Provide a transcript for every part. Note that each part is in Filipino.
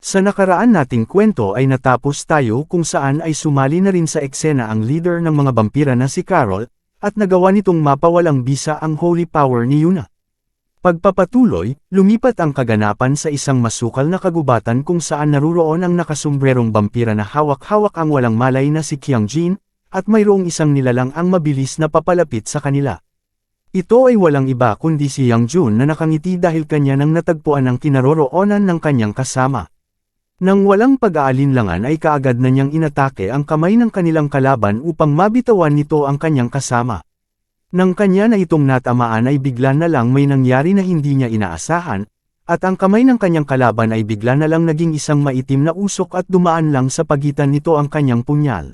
Sa nakaraan nating kwento ay natapos tayo kung saan ay sumali na rin sa eksena ang leader ng mga vampira na si Carol, at nagawa nitong mapawalang bisa ang holy power ni Yuna. Pagpapatuloy, lumipat ang kaganapan sa isang masukal na kagubatan kung saan naruroon ang nakasumbrerong vampira na hawak-hawak ang walang malay na si Kyung-jin, at mayroong isang nilalang ang mabilis na papalapit sa kanila. Ito ay walang iba kundi si Young-jun na nakangiti dahil kanya nang natagpuan ang kinaroroonan ng kanyang kasama. Nang walang pag-aalinlangan ay kaagad na niyang inatake ang kamay ng kanilang kalaban upang mabitawan nito ang kanyang kasama. Nang kanya na itong natamaan ay bigla na lang may nangyari na hindi niya inaasahan, at ang kamay ng kanyang kalaban ay bigla na lang naging isang maitim na usok at dumaan lang sa pagitan nito ang kanyang punyal.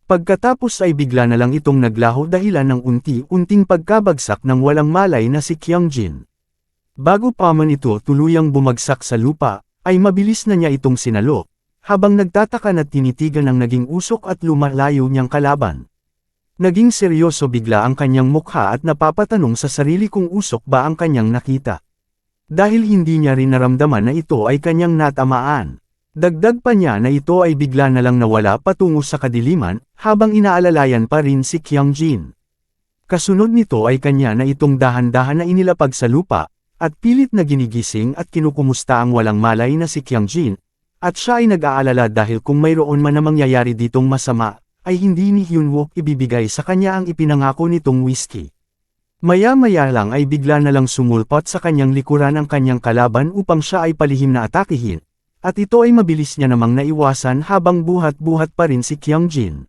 Pagkatapos ay bigla na lang itong naglaho dahilan ng unti-unting pagkabagsak ng walang malay na si Kyung-jin. Bago pa man ito tuluyang bumagsak sa lupa, ay mabilis na niya itong sinalo, habang nagtataka na tinitigan ang naging usok at lumalayo niyang kalaban. Naging seryoso bigla ang kanyang mukha at napapatanong sa sarili kung usok ba ang kanyang nakita. Dahil hindi niya rin naramdaman na ito ay kanyang natamaan. Dagdag pa niya na ito ay bigla na lang nawala patungo sa kadiliman, habang inaalalayan pa rin si Kyung-jin. Kasunod nito ay kanya na itong dahan-dahan na inilapag sa lupa, at pilit na ginigising at kinukumusta ang walang malay na si Kyung-jin, at siya ay nag-aalala dahil kung mayroon man na mangyayari ditong masama, ay hindi ni Hyunwook ibibigay sa kanya ang ipinangako nitong whiskey. Maya-maya lang ay bigla na lang sumulpot sa kanyang likuran ang kanyang kalaban upang siya ay palihim na atakihin, at ito ay mabilis niya namang naiwasan habang buhat-buhat pa rin si Kyung-jin.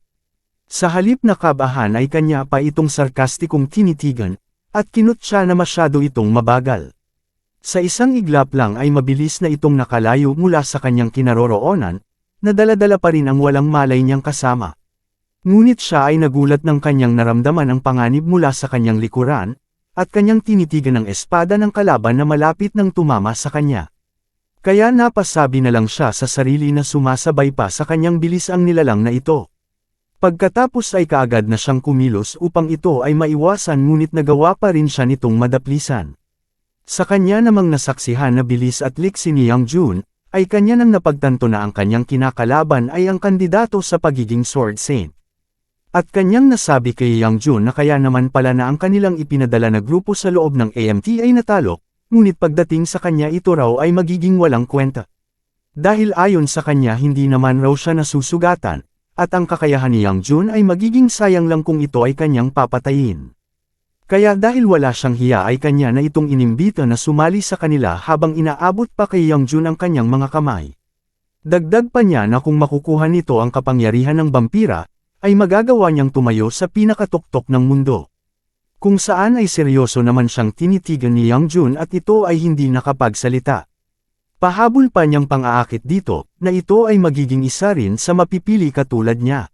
Sa halip na kabahan ay kanya pa itong sarkastikong tinitigan, at kinut siya na masyado itong mabagal. Sa isang iglap lang ay mabilis na itong nakalayo mula sa kanyang kinaroroonan, na dala-dala pa rin ang walang malay niyang kasama. Ngunit siya ay nagulat ng kanyang naramdaman ang panganib mula sa kanyang likuran, at kanyang tinitigan ang espada ng kalaban na malapit nang tumama sa kanya. Kaya napasabi na lang siya sa sarili na sumasabay pa sa kanyang bilis ang nilalang na ito. Pagkatapos ay kaagad na siyang kumilos upang ito ay maiwasan ngunit nagawa pa rin siya nitong madaplisan. Sa kanya namang nasaksihan na bilis at liksi ni Young-jun, ay kanya nang napagtanto na ang kanyang kinakalaban ay ang kandidato sa pagiging Sword Saint. At kanyang nasabi kay Young-jun na kaya naman pala na ang kanilang ipinadala na grupo sa loob ng AMT ay natalo, ngunit pagdating sa kanya ito raw ay magiging walang kwenta. Dahil ayon sa kanya hindi naman raw siya nasusugatan, at ang kakayahan ni Young-jun ay magiging sayang lang kung ito ay kanyang papatayin. Kaya dahil wala siyang hiya ay kanya na itong inimbita na sumali sa kanila habang inaabot pa kay Young-jun ang kanyang mga kamay. Dagdag pa niya na kung makukuha nito ang kapangyarihan ng vampira, ay magagawa niyang tumayo sa pinakatuktok ng mundo. Kung saan ay seryoso naman siyang tinitigan ni Young-jun at ito ay hindi nakapagsalita. Pahabol pa niyang pang-aakit dito, na ito ay magiging isa rin sa mapipili katulad niya.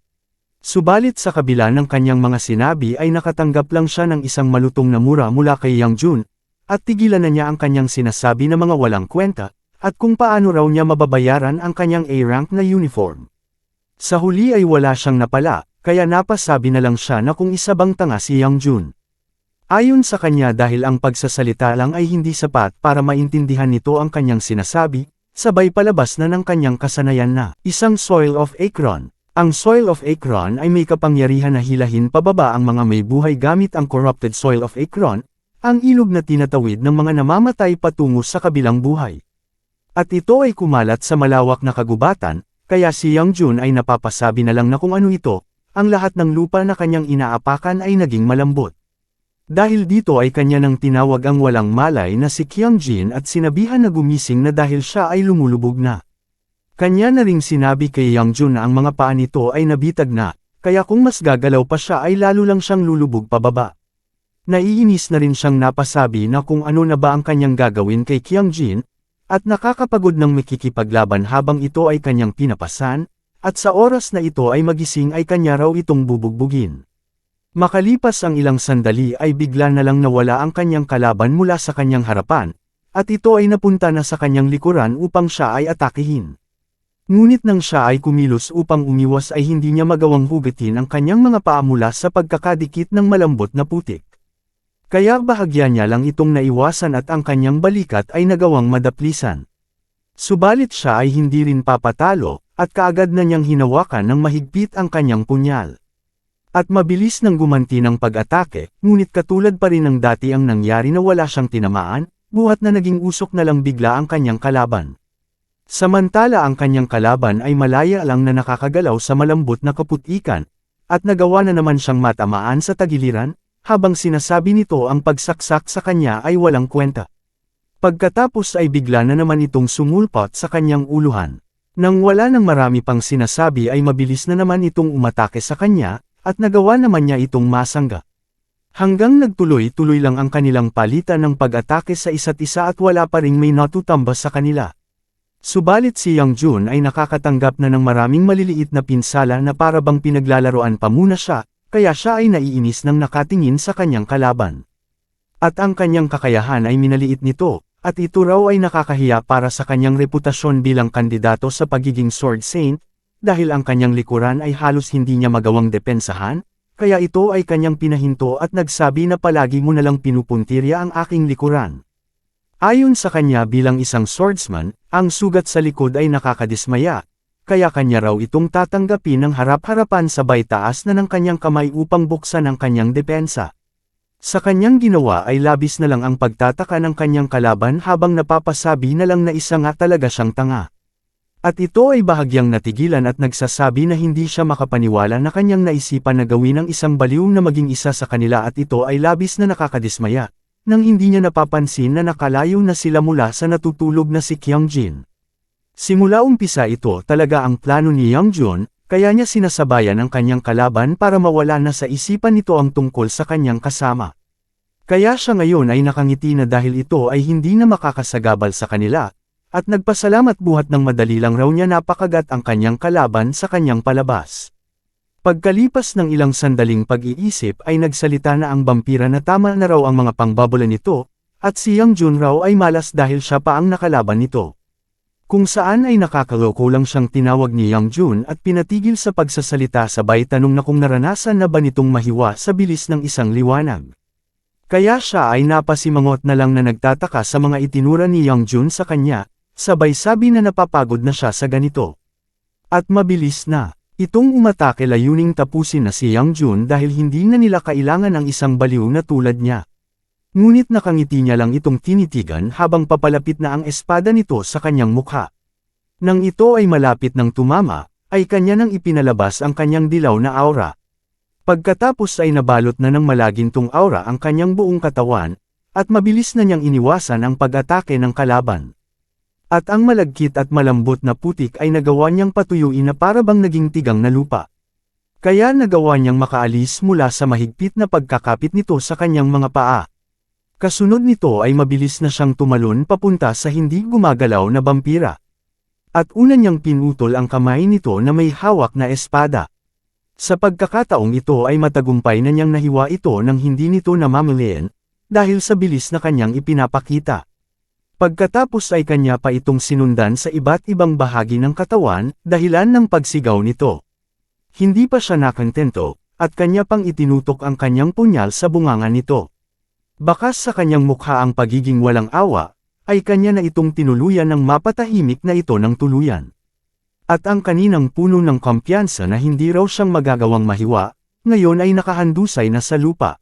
Subalit sa kabila ng kanyang mga sinabi ay nakatanggap lang siya ng isang malutong na mura mula kay Young-jun, at tigilan na niya ang kanyang sinasabi na mga walang kwenta, at kung paano raw niya mababayaran ang kanyang A-rank na uniform. Sa huli ay wala siyang napala, kaya napasabi na lang siya na kung isa bang tanga si Young-jun. Ayon sa kanya dahil ang pagsasalita lang ay hindi sapat para maintindihan nito ang kanyang sinasabi, sabay palabas na ng kanyang kasanayan na isang Soil of Akron. Ang Soil of Akron ay may kapangyarihan na hilahin pababa ang mga may buhay gamit ang Corrupted Soil of Akron, ang ilog na tinatawid ng mga namamatay patungo sa kabilang buhay. At ito ay kumalat sa malawak na kagubatan, kaya si Young-jun ay napapasabi na lang na kung ano ito, ang lahat ng lupa na kanyang inaapakan ay naging malambot. Dahil dito ay kanya nang tinawag ang walang malay na si Kyung-jin at sinabihan na gumising na dahil siya ay lumulubog na. Kanya na ring sinabi kay Young-jun na ang mga paa nito ay nabitag na, kaya kung mas gagalaw pa siya ay lalo lang siyang lulubog pababa. Naiinis na rin siyang napasabi na kung ano na ba ang kanyang gagawin kay Kyung-jin, at nakakapagod ng makikipaglaban habang ito ay kanyang pinapasan, at sa oras na ito ay magising ay kanya raw itong bubugbugin. Makalipas ang ilang sandali ay bigla na lang nawala ang kanyang kalaban mula sa kanyang harapan, at ito ay napunta na sa kanyang likuran upang siya ay atakihin. Ngunit nang siya ay kumilos upang umiwas ay hindi niya magawang hugatin ang kanyang mga paa mula sa pagkakadikit ng malambot na putik. Kaya bahagya niya lang itong naiwasan at ang kanyang balikat ay nagawang madaplisan. Subalit siya ay hindi rin papatalo, at kaagad na niyang hinawakan ng mahigpit ang kanyang punyal. At mabilis nang gumanti ng pag-atake, ngunit katulad pa rin ng dati ang nangyari na wala siyang tinamaan, buhat na naging usok na lang bigla ang kanyang kalaban. Samantala ang kanyang kalaban ay malaya lang na nakakagalaw sa malambot na kaputikan, at nagawa na naman siyang matamaan sa tagiliran, habang sinasabi nito ang pagsaksak sa kanya ay walang kwenta. Pagkatapos ay bigla na naman itong sumulpot sa kanyang uluhan. Nang wala nang marami pang sinasabi ay mabilis na naman itong umatake sa kanya, at nagawa naman niya itong masangga. Hanggang nagtuloy-tuloy lang ang kanilang palitan ng pag-atake sa isa't isa at wala pa ring may natutambas sa kanila. Subalit si Yang Jun ay nakakatanggap na ng maraming maliliit na pinsala na para bang pinaglalaroan pa muna siya, kaya siya ay naiinis nang nakatingin sa kanyang kalaban. At ang kanyang kakayahan ay minaliit nito, at ito raw ay nakakahiya para sa kanyang reputasyon bilang kandidato sa pagiging Sword Saint, dahil ang kanyang likuran ay halos hindi niya magawang depensahan, kaya ito ay kanyang pinahinto at nagsabi na palagi mo nalang pinupuntirya ang aking likuran. Ayon sa kanya bilang isang swordsman, ang sugat sa likod ay nakakadismaya, kaya kanya raw itong tatanggapin ng harap-harapan sabay taas na ng kanyang kamay upang buksan ang kanyang depensa. Sa kanyang ginawa ay labis na lang ang pagtataka ng kanyang kalaban habang napapasabi na lang na isa nga talaga siyang tanga. At ito ay bahagyang natigilan at nagsasabi na hindi siya makapaniwala na kanyang naisipan na gawin ang isang baliw na maging isa sa kanila at ito ay labis na nakakadismaya, nang hindi niya napapansin na nakalayo na sila mula sa natutulog na si Kyungjin. Simula umpisa ito talaga ang plano ni Yang Jun, kaya niya sinasabayan ang kanyang kalaban para mawala na sa isipan nito ang tungkol sa kanyang kasama. Kaya siya ngayon ay nakangiti na dahil ito ay hindi na makakasagabal sa kanila, at nagpasalamat buhat ng madali lang raw niya napakagat ang kanyang kalaban sa kanyang palabas. Pagkalipas ng ilang sandaling pag-iisip ay nagsalita na ang vampira na tama na raw ang mga pangbabala nito, at si Yang Jun raw ay malas dahil siya pa ang nakalaban nito. Kung saan ay nakakaloko lang siyang tinawag ni Yang Jun at pinatigil sa pagsasalita sabay tanong na kung naranasan na ba nitong mahiwa sa bilis ng isang liwanag. Kaya siya ay napasimangot na lang na nagtataka sa mga itinura ni Yang Jun sa kanya, sabay sabi na napapagod na siya sa ganito. At mabilis na, itong umatake layuning tapusin na si Yang Jun dahil hindi na nila kailangan ang isang baliw na tulad niya. Ngunit nakangiti niya lang itong tinitigan habang papalapit na ang espada nito sa kanyang mukha. Nang ito ay malapit ng tumama, ay kanya nang ipinalabas ang kanyang dilaw na aura. Pagkatapos ay nabalot na ng malagintong aura ang kanyang buong katawan, at mabilis na niyang iniwasan ang pag-atake ng kalaban. At ang malagkit at malambot na putik ay nagawa niyang patuyuin na para bang naging tigang na lupa. Kaya nagawa niyang makaalis mula sa mahigpit na pagkakapit nito sa kanyang mga paa. Kasunod nito ay mabilis na siyang tumalon papunta sa hindi gumagalaw na vampira. At una niyang pinutol ang kamay nito na may hawak na espada. Sa pagkakataong ito ay matagumpay na niyang nahiwa ito nang hindi nito namamalayan, dahil sa bilis na kanyang ipinapakita. Pagkatapos ay kanya pa itong sinundan sa iba't ibang bahagi ng katawan, dahilan ng pagsigaw nito. Hindi pa siya nakontento, at kanya pang itinutok ang kanyang punyal sa bunganga nito. Bakas sa kanyang mukha ang pagiging walang awa, ay kanya na itong tinuluyan ng mapatahimik na ito ng tuluyan. At ang kaninang puno ng kumpiyansa na hindi raw siyang magagawang mahiwa, ngayon ay nakahandusay na sa lupa.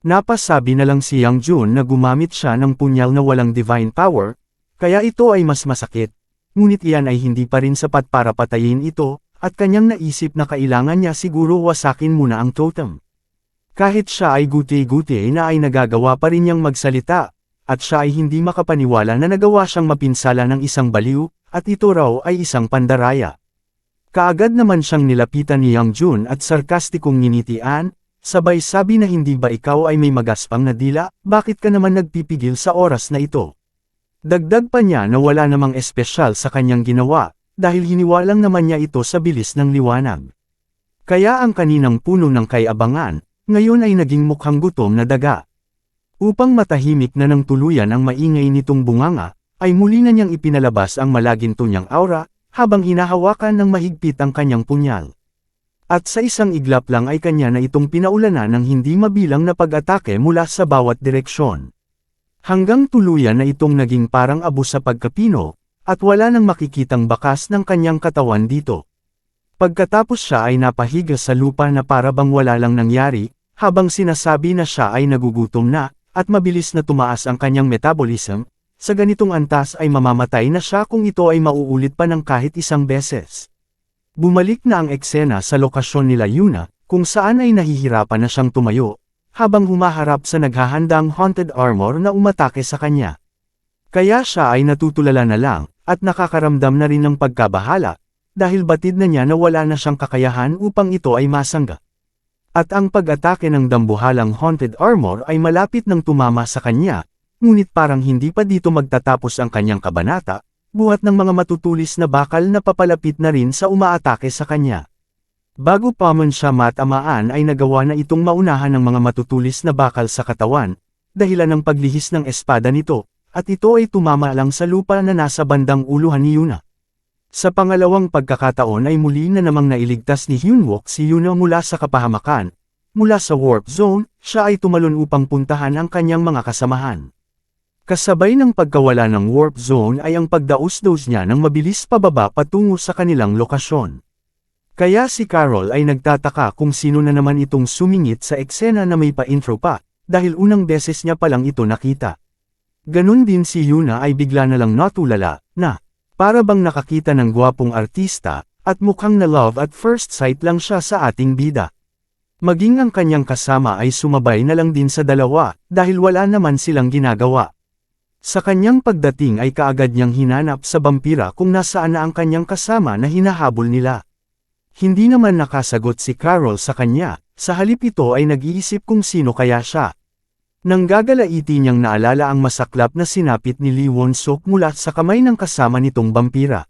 Napasabi na lang si Yang Jun na gumamit siya ng punyal na walang divine power, kaya ito ay mas masakit, ngunit iyan ay hindi pa rin sapat para patayin ito, at kanyang naisip na kailangan niya siguro wasakin muna ang totem. Kahit siya ay guti-guti na ay nagagawa pa rin niyang magsalita, at siya ay hindi makapaniwala na nagawa siyang mapinsala ng isang baliw, at ito raw ay isang pandaraya. Kaagad naman siyang nilapitan ni Yang Jun at sarkastikong nginitian, sabay sabi na hindi ba ikaw ay may magaspang na dila, bakit ka naman nagpipigil sa oras na ito? Dagdag pa niya na wala namang espesyal sa kanyang ginawa, dahil hiniwalang naman niya ito sa bilis ng liwanag. Kaya ang kaninang puno ng kay-abangan, ngayon ay naging mukhang gutom na daga. Upang matahimik na ng tuluyan ang maingay nitong bunganga, ay muli na niyang ipinalabas ang malaginto niyang aura, habang hinahawakan ng mahigpit ang kanyang punyal. At sa isang iglap lang ay kanya na itong pinaulanan ng hindi mabilang na pag-atake mula sa bawat direksyon. Hanggang tuluyan na itong naging parang abo sa pagkapino, at wala nang makikitang bakas ng kanyang katawan dito. Pagkatapos siya ay napahiga sa lupa na para bang wala lang nangyari, habang sinasabi na siya ay nagugutom na, at mabilis na tumaas ang kanyang metabolism, sa ganitong antas ay mamamatay na siya kung ito ay mauulit pa ng kahit isang beses. Bumalik na ang eksena sa lokasyon nila Yuna, kung saan ay nahihirapan na siyang tumayo, habang humaharap sa naghahandang haunted armor na umatake sa kanya. Kaya siya ay natutulala na lang, at nakakaramdam na rin ng pagkabahala, dahil batid na niya na wala na siyang kakayahan upang ito ay masangga. At ang pag-atake ng dambuhalang haunted armor ay malapit nang tumama sa kanya, ngunit parang hindi pa dito magtatapos ang kanyang kabanata, buhat ng mga matutulis na bakal na papalapit na rin sa umaatake sa kanya. Bago pa man siya matamaan ay nagawa na itong maunahan ng mga matutulis na bakal sa katawan, dahilan ng paglihis ng espada nito, at ito ay tumama lang sa lupa na nasa bandang uluhan ni Yuna. Sa pangalawang pagkakataon ay muli na namang nailigtas ni Hyunwook si Yuna mula sa kapahamakan. Mula sa warp zone, siya ay tumalon upang puntahan ang kanyang mga kasamahan. Kasabay ng pagkawala ng warp zone ay ang pagdaos-daos niya ng mabilis pababa patungo sa kanilang lokasyon. Kaya si Carol ay nagtataka kung sino na naman itong sumingit sa eksena na may pa-intro pa, dahil unang beses niya palang ito nakita. Ganun din si Yuna ay bigla na lang natulala, na para bang nakakita ng gwapong artista, at mukhang na love at first sight lang siya sa ating bida. Maging ang kanyang kasama ay sumabay na lang din sa dalawa, dahil wala naman silang ginagawa. Sa kanyang pagdating ay kaagad niyang hinanap sa vampira kung nasaan na ang kanyang kasama na hinahabol nila. Hindi naman nakasagot si Carol sa kanya, sa halip ito ay nag-iisip kung sino kaya siya. Nang gagalaiti niyang naalala ang masaklap na sinapit ni Lee Won-suk mula sa kamay ng kasama nitong vampira.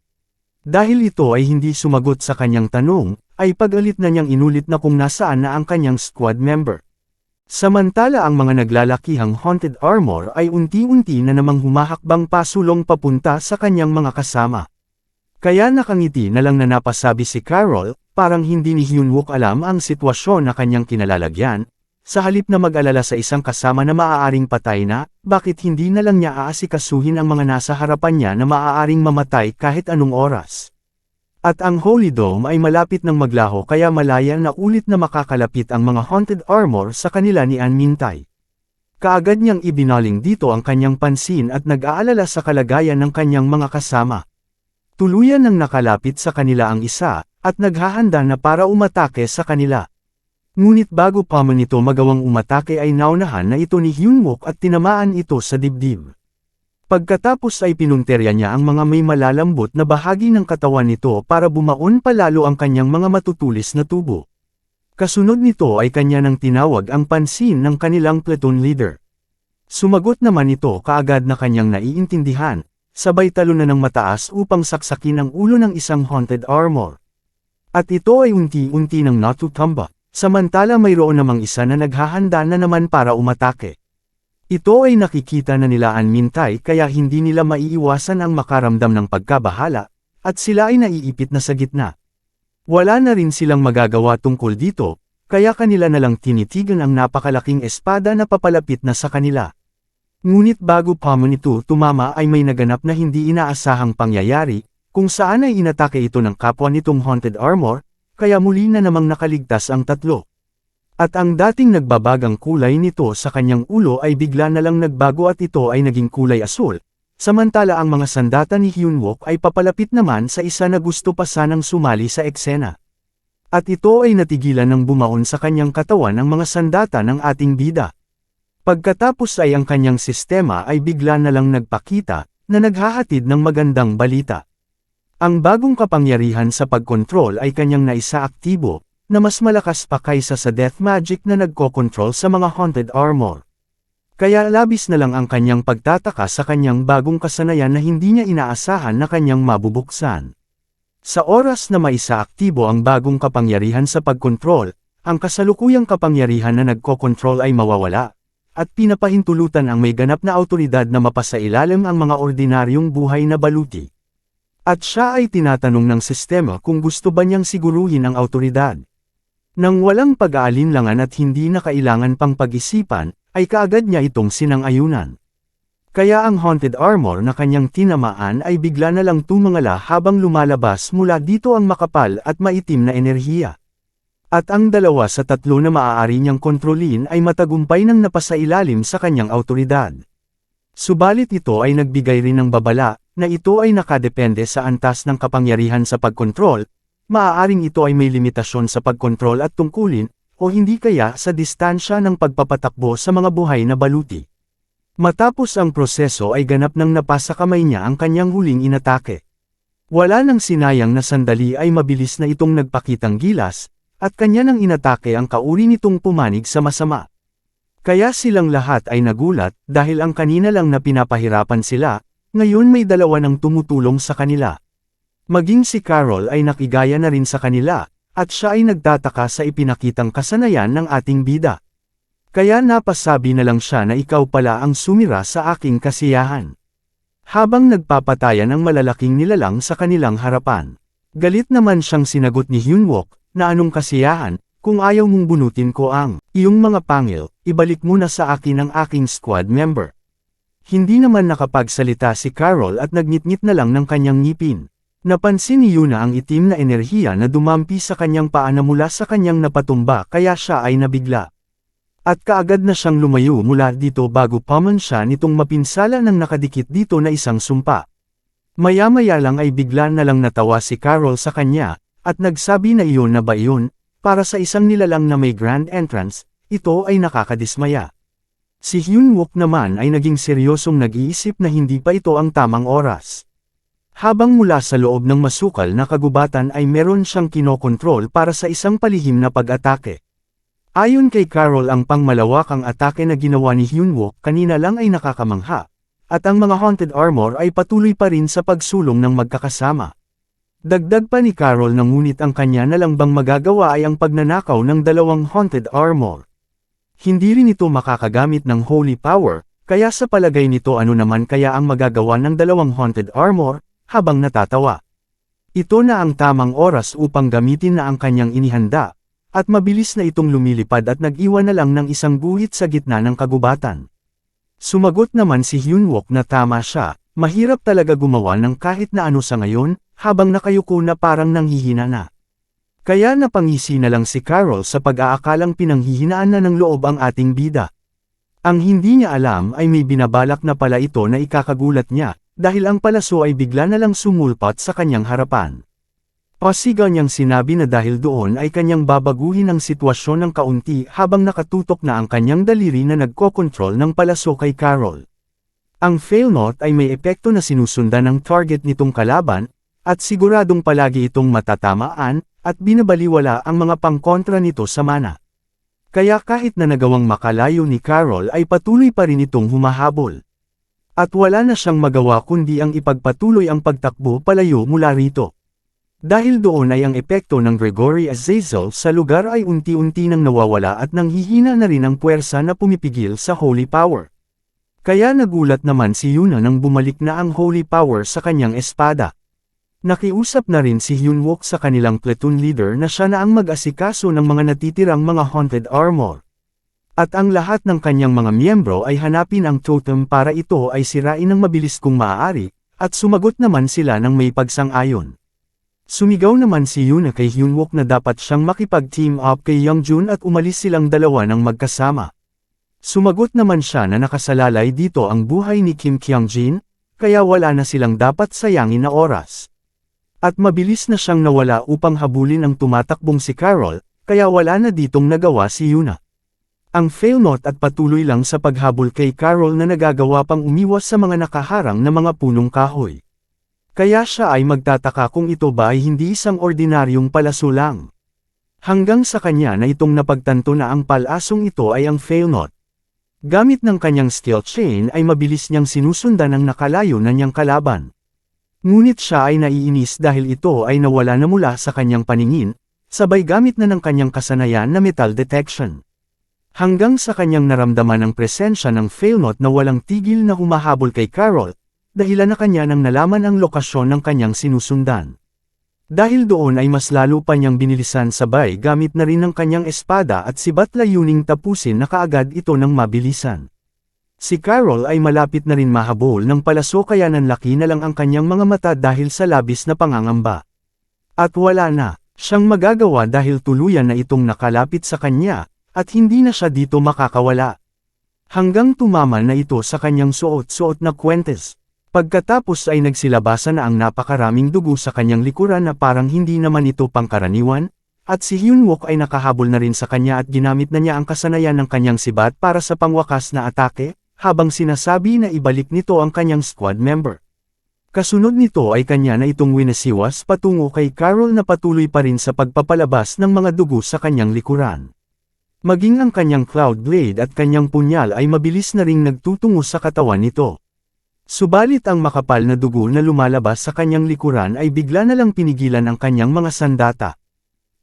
Dahil ito ay hindi sumagot sa kanyang tanong, ay pag-alit na niyang inulit na kung nasaan na ang kanyang squad member. Samantala ang mga naglalakihang haunted armor ay unti-unti na namang humahakbang pasulong papunta sa kanyang mga kasama. Kaya nakangiti na lang na napasabi si Carol, parang hindi ni Hyunwook alam ang sitwasyon na kanyang kinalalagyan. Sa halip na mag-alala sa isang kasama na maaaring patay na, bakit hindi na lang niya aasikasuhin ang mga nasa harapan niya na maaaring mamatay kahit anong oras? At ang Holy Dome ay malapit ng maglaho kaya malaya na ulit na makakalapit ang mga haunted armor sa kanila ni An Mintay. Kaagad niyang ibinaling dito ang kanyang pansin at nag-aalala sa kalagayan ng kanyang mga kasama. Tuluyan nang nakalapit sa kanila ang isa, at naghahanda na para umatake sa kanila. Ngunit bago pa man ito magawang umatake ay naunahan na ito ni Hyunwook at tinamaan ito sa dibdib. Pagkatapos ay pinunterya niya ang mga may malalambot na bahagi ng katawan nito para bumaon palalo ang kanyang mga matutulis na tubo. Kasunod nito ay kanya nang tinawag ang pansin ng kanilang platoon leader. Sumagot naman ito kaagad na kanyang naiintindihan, sabay talon na ng mataas upang saksakin ang ulo ng isang haunted armor. At ito ay unti-unti nang natutamba. Samantala mayroon namang isa na naghahanda na naman para umatake. Ito ay nakikita na nila An Mintay kaya hindi nila maiiwasan ang makaramdam ng pagkabahala, at sila ay naiipit na sa gitna. Wala na rin silang magagawa tungkol dito, kaya kanila na lang tinitigan ang napakalaking espada na papalapit na sa kanila. Ngunit bago pa man ito tumama ay may naganap na hindi inaasahang pangyayari, kung saan ay inatake ito ng kapwa nitong haunted armor, kaya muli na namang nakaligtas ang tatlo. At ang dating nagbabagang kulay nito sa kanyang ulo ay bigla na lang nagbago at ito ay naging kulay asul, samantala ang mga sandata ni Hyunwook ay papalapit naman sa isa na gusto pa sanang sumali sa eksena. At ito ay natigilan ng bumaon sa kanyang katawan ang mga sandata ng ating bida. Pagkatapos ay ang kanyang sistema ay bigla na lang nagpakita, na naghahatid ng magandang balita. Ang bagong kapangyarihan sa pagkontrol ay kanyang naisaaktibo, na mas malakas pa kaysa sa death magic na nagkokontrol sa mga haunted armor. Kaya labis na lang ang kanyang pagtataka sa kanyang bagong kasanayan na hindi niya inaasahan na kanyang mabubuksan. Sa oras na maisaaktibo ang bagong kapangyarihan sa pagkontrol, ang kasalukuyang kapangyarihan na nagkokontrol ay mawawala, at pinapahintulutan ang may ganap na awtoridad na mapasailalim ang mga ordinaryong buhay na baluti. At siya ay tinatanong ng sistema kung gusto ba niyang siguruhin ang awtoridad. Nang walang pag-aalinlangan at hindi na kailangan pang pag-isipan, ay kaagad niya itong sinang-ayunan. Kaya ang haunted armor na kanyang tinamaan ay bigla na lang tumangala habang lumalabas mula dito ang makapal at maitim na enerhiya. At ang 2 sa 3 na maaari niyang kontrolin ay matagumpay nang napasailalim sa kanyang awtoridad. Subalit ito ay nagbigay rin ng babala, na ito ay nakadepende sa antas ng kapangyarihan sa pagkontrol, maaaring ito ay may limitasyon sa pagkontrol at tungkulin, o hindi kaya sa distansya ng pagpapatakbo sa mga buhay na baluti. Matapos ang proseso ay ganap nang napasa kamay niya ang kanyang huling inatake. Wala nang sinayang na sandali ay mabilis na itong nagpakitang gilas, at kanya nang inatake ang kauri nitong pumanig sa masama. Kaya silang lahat ay nagulat dahil ang kanina lang na pinapahirapan sila, ngayon may 2 nang tumutulong sa kanila. Maging si Carol ay nakigaya na rin sa kanila, at siya ay nagtataka sa ipinakitang kasanayan ng ating bida. Kaya napasabi na lang siya na ikaw pala ang sumira sa aking kasiyahan. Habang nagpapatayan ng malalaking nilalang sa kanilang harapan. Galit naman siyang sinagot ni Hyunwook, na anong kasiyahan, kung ayaw mong bunutin ko ang iyong mga pangil, ibalik mo na sa akin ang aking squad member. Hindi naman nakapagsalita si Carol at nagngit-ngit na lang ng kanyang ngipin. Napansin ni Yuna ang itim na enerhiya na dumampi sa kanyang paa na mula sa kanyang napatumba kaya siya ay nabigla. At kaagad na siyang lumayo mula dito bago paman siya nitong mapinsala ng nakadikit dito na isang sumpa. Maya-maya lang ay bigla na lang natawa si Carol sa kanya, at nagsabi na iyon na ba iyon, para sa isang nilalang na may grand entrance, ito ay nakakadismaya. Si Hyunwook naman ay naging seryosong nag-iisip na hindi pa ito ang tamang oras. Habang mula sa loob ng masukal na kagubatan ay meron siyang kinokontrol para sa isang palihim na pag-atake. Ayon kay Carol ang pangmalawakang atake na ginawa ni Hyunwook kanina lang ay nakakamangha, at ang mga haunted armor ay patuloy pa rin sa pagsulong ng magkakasama. Dagdag pa ni Carol na ngunit ang kanya na lang bang magagawa ay ang pagnanakaw ng 2 haunted armor. Hindi rin ito makakagamit ng holy power, kaya sa palagay nito ano naman kaya ang magagawa ng 2 haunted armor, habang natatawa. Ito na ang tamang oras upang gamitin na ang kanyang inihanda, at mabilis na itong lumilipad at nag-iwan na lang ng isang guhit sa gitna ng kagubatan. Sumagot naman si Hyunwook na tama siya, mahirap talaga gumawa ng kahit na ano sa ngayon, habang nakayuko na parang nanghihina na. Kaya napangisi na lang si Carol sa pag-aakalang pinanghihinaan na ng loob ang ating bida. Ang hindi niya alam ay may binabalak na pala ito na ikakagulat niya, dahil ang palaso ay bigla na lang sumulpat sa kanyang harapan. Pasigaw niyang sinabi na dahil doon ay kanyang babaguhin ang sitwasyon ng kaunti habang nakatutok na ang kanyang daliri na nagkokontrol ng palaso kay Carol. Ang fail note ay may epekto na sinusundan ng target nitong kalaban, at siguradong palagi itong matatamaan, at binabaliwala ang mga pangkontra nito sa mana. Kaya kahit na nagawang makalayo ni Carol ay patuloy pa rin itong humahabol. At wala na siyang magawa kundi ang ipagpatuloy ang pagtakbo palayo mula rito. Dahil doon ay ang epekto ng Gregory Azazel sa lugar ay unti-unti nang nawawala at nanghihina na rin ang puwersa na pumipigil sa Holy Power. Kaya nagulat naman si Yuna nang bumalik na ang Holy Power sa kanyang espada. Nakiusap na rin si Hyunwook sa kanilang platoon leader na siya na ang mag-asikaso ng mga natitirang mga haunted armor. At ang lahat ng kanyang mga miyembro ay hanapin ang totem para ito ay sirain ng mabilis kung maaari, at sumagot naman sila ng may pagsang-ayon. Sumigaw naman si Yuna kay Hyunwook na dapat siyang makipag-team up kay Youngjun at umalis silang dalawa ng magkasama. Sumagot naman siya na nakasalalay dito ang buhay ni Kim Kyung-jin, kaya wala na silang dapat sayangin na oras. At mabilis na siyang nawala upang habulin ang tumatakbong si Carol, kaya wala na ditong nagawa si Yuna. Ang fail note at patuloy lang sa paghabol kay Carol na nagagawa pang umiwas sa mga nakaharang na mga punong kahoy. Kaya siya ay magtataka kung ito ba ay hindi isang ordinaryong palaso lang. Hanggang sa kanya na itong napagtanto na ang palasong ito ay ang fail note. Gamit ng kanyang skill chain ay mabilis niyang sinusundan ang nakalayo na niyang kalaban. Ngunit siya ay naiinis dahil ito ay nawala na mula sa kanyang paningin, sabay gamit na ng kanyang kasanayan na metal detection. Hanggang sa kanyang naramdaman ang presensya ng fail note na walang tigil na humahabol kay Carol, dahilan na kanya nang nalaman ang lokasyon ng kanyang sinusundan. Dahil doon ay mas lalo pa niyang binilisan sabay gamit na rin ng kanyang espada at sibat layuning tapusin na kaagad ito ng mabilisan. Si Carol ay malapit na rin mahabol ng palaso kaya nanlaki na lang ang kanyang mga mata dahil sa labis na pangangamba. At wala na siyang magagawa dahil tuluyan na itong nakalapit sa kanya, at hindi na siya dito makakawala. Hanggang tumama na ito sa kanyang suot-suot na kwentes. Pagkatapos ay nagsilabasa na ang napakaraming dugo sa kanyang likuran na parang hindi naman ito pangkaraniwan, at si Hyunwook ay nakahabol na rin sa kanya at ginamit na niya ang kasanayan ng kanyang sibat para sa pangwakas na atake, habang sinasabi na ibalik nito ang kanyang squad member. Kasunod nito ay kanya na itong winasiwas patungo kay Carol na patuloy pa rin sa pagpapalabas ng mga dugo sa kanyang likuran. Maging ang kanyang Cloud Blade at kanyang punyal ay mabilis na ring nagtutungo sa katawan nito. Subalit ang makapal na dugo na lumalabas sa kanyang likuran ay bigla na lang pinigilan ang kanyang mga sandata.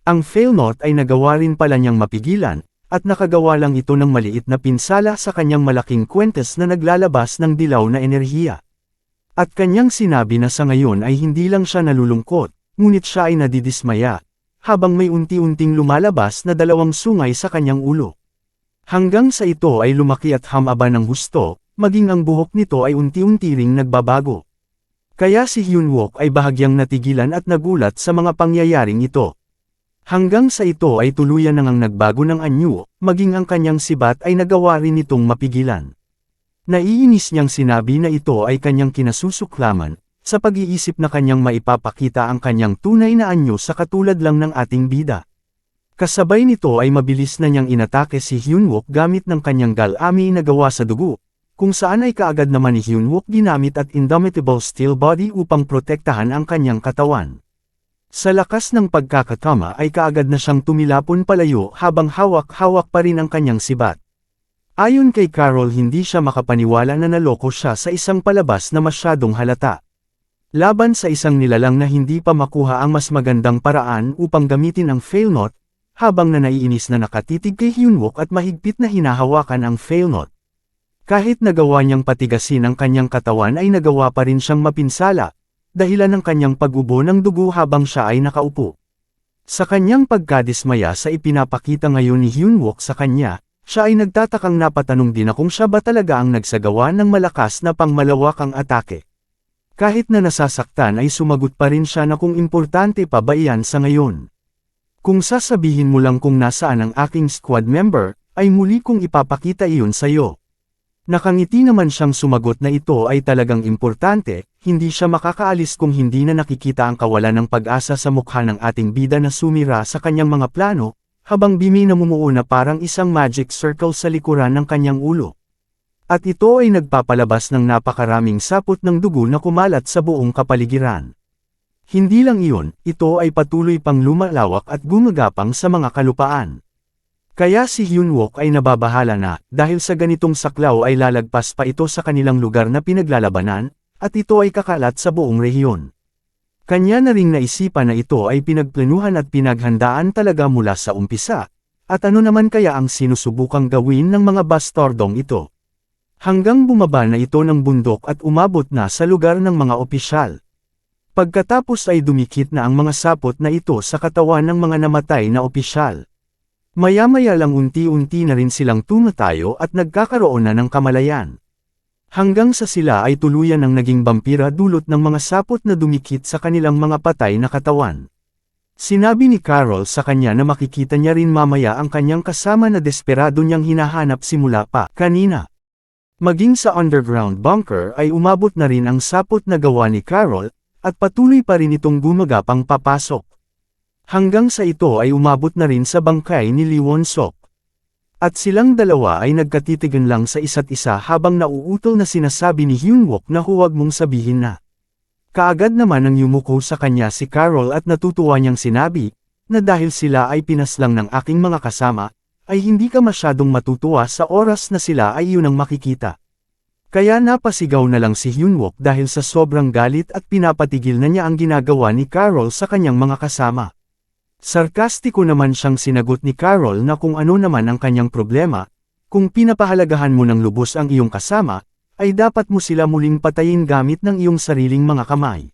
Ang Failnaught ay nagawa rin pala niyang mapigilan, at nakagawa lang ito ng maliit na pinsala sa kanyang malaking kwentes na naglalabas ng dilaw na enerhiya. At kanyang sinabi na sa ngayon ay hindi lang siya nalulungkot, ngunit siya ay nadidismaya, habang may unti-unting lumalabas na dalawang sungay sa kanyang ulo. Hanggang sa ito ay lumaki at hamaba ng husto, maging ang buhok nito ay unti-unti ring nagbabago. Kaya si Hyunwook ay bahagyang natigilan at nagulat sa mga pangyayaring ito. Hanggang sa ito ay tuluyan nang nagbago ng anyo, maging ang kanyang sibat ay nagawa rin itong mapigilan. Naiinis niyang sinabi na ito ay kanyang kinasusuklaman, sa pag-iisip na kanyang maipapakita ang kanyang tunay na anyo sa katulad lang ng ating bida. Kasabay nito ay mabilis na niyang inatake si Hyunwook gamit ng kanyang galami na gawa sa dugo, kung saan ay kaagad naman ni Hyunwook ginamit at indomitable steel body upang protektahan ang kanyang katawan. Sa lakas ng pagkakatama ay kaagad na siyang tumilapon palayo habang hawak-hawak pa rin ang kanyang sibat. Ayon kay Carol hindi siya makapaniwala na naloko siya sa isang palabas na masyadong halata. Laban sa isang nilalang na hindi pa makuha ang mas magandang paraan upang gamitin ang Failnaught, habang na naiinis na nakatitig kay Hyunwook at mahigpit na hinahawakan ang Failnaught. Kahit nagawa niyang patigasin ang kanyang katawan ay nagawa pa rin siyang mapinsala, dahilan ng kanyang pag-ubo ng dugo habang siya ay nakaupo. Sa kanyang pagkadismaya sa ipinapakita ngayon ni Hyunwook sa kanya, siya ay nagtatakang napatanong din na kung siya ba talaga ang nagsagawa ng malakas na pangmalawakang atake. Kahit na nasasaktan ay sumagot pa rin siya na kung importante pa ba iyan sa ngayon. Kung sasabihin mo lang kung nasaan ang aking squad member, ay muli kong ipapakita iyon sa'yo. Nakangiti naman siyang sumagot na ito ay talagang importante, hindi siya makakaalis kung hindi na nakikita ang kawalan ng pag-asa sa mukha ng ating bida na sumira sa kanyang mga plano, habang bimi na mumuo na parang isang magic circle sa likuran ng kanyang ulo. At ito ay nagpapalabas ng napakaraming sapot ng dugo na kumalat sa buong kapaligiran. Hindi lang iyon, ito ay patuloy pang lumalawak at gumagapang sa mga kalupaan. Kaya si Hyunwook ay nababahala na, dahil sa ganitong saklaw ay lalagpas pa ito sa kanilang lugar na pinaglalabanan, at ito ay kakalat sa buong rehiyon. Kanya na ring naisipan na ito ay pinagplanuhan at pinaghandaan talaga mula sa umpisa, at ano naman kaya ang sinusubukang gawin ng mga bastardong ito. Hanggang bumaba na ito ng bundok at umabot na sa lugar ng mga opisyal. Pagkatapos ay dumikit na ang mga sapot na ito sa katawan ng mga namatay na opisyal. Maya-maya lang unti-unti na rin silang tumatayo at nagkakaroon na ng kamalayan. Hanggang sa sila ay tuluyan ng naging bampira dulot ng mga sapot na dumikit sa kanilang mga patay na katawan. Sinabi ni Carol sa kanya na makikita niya rin mamaya ang kanyang kasama na desperado niyang hinahanap simula pa kanina. Maging sa underground bunker ay umabot na rin ang sapot na gawa ni Carol, at patuloy pa rin itong gumagapang papasok. Hanggang sa ito ay umabot na rin sa bangkay ni Lee Won-sok. At silang dalawa ay nagkatitigan lang sa isa't isa habang nauutol na sinasabi ni Hyunwook na huwag mong sabihin na. Kaagad naman ang yumuko sa kanya si Carol at natutuwa niyang sinabi, na dahil sila ay pinaslang ng aking mga kasama, ay hindi ka masyadong matutuwa sa oras na sila ay yun ang makikita. Kaya napasigaw na lang si Hyunwook dahil sa sobrang galit at pinapatigil na niya ang ginagawa ni Carol sa kanyang mga kasama. Sarkastiko naman siyang sinagot ni Carol na kung ano naman ang kanyang problema, kung pinapahalagahan mo ng lubos ang iyong kasama, ay dapat mo sila muling patayin gamit ng iyong sariling mga kamay.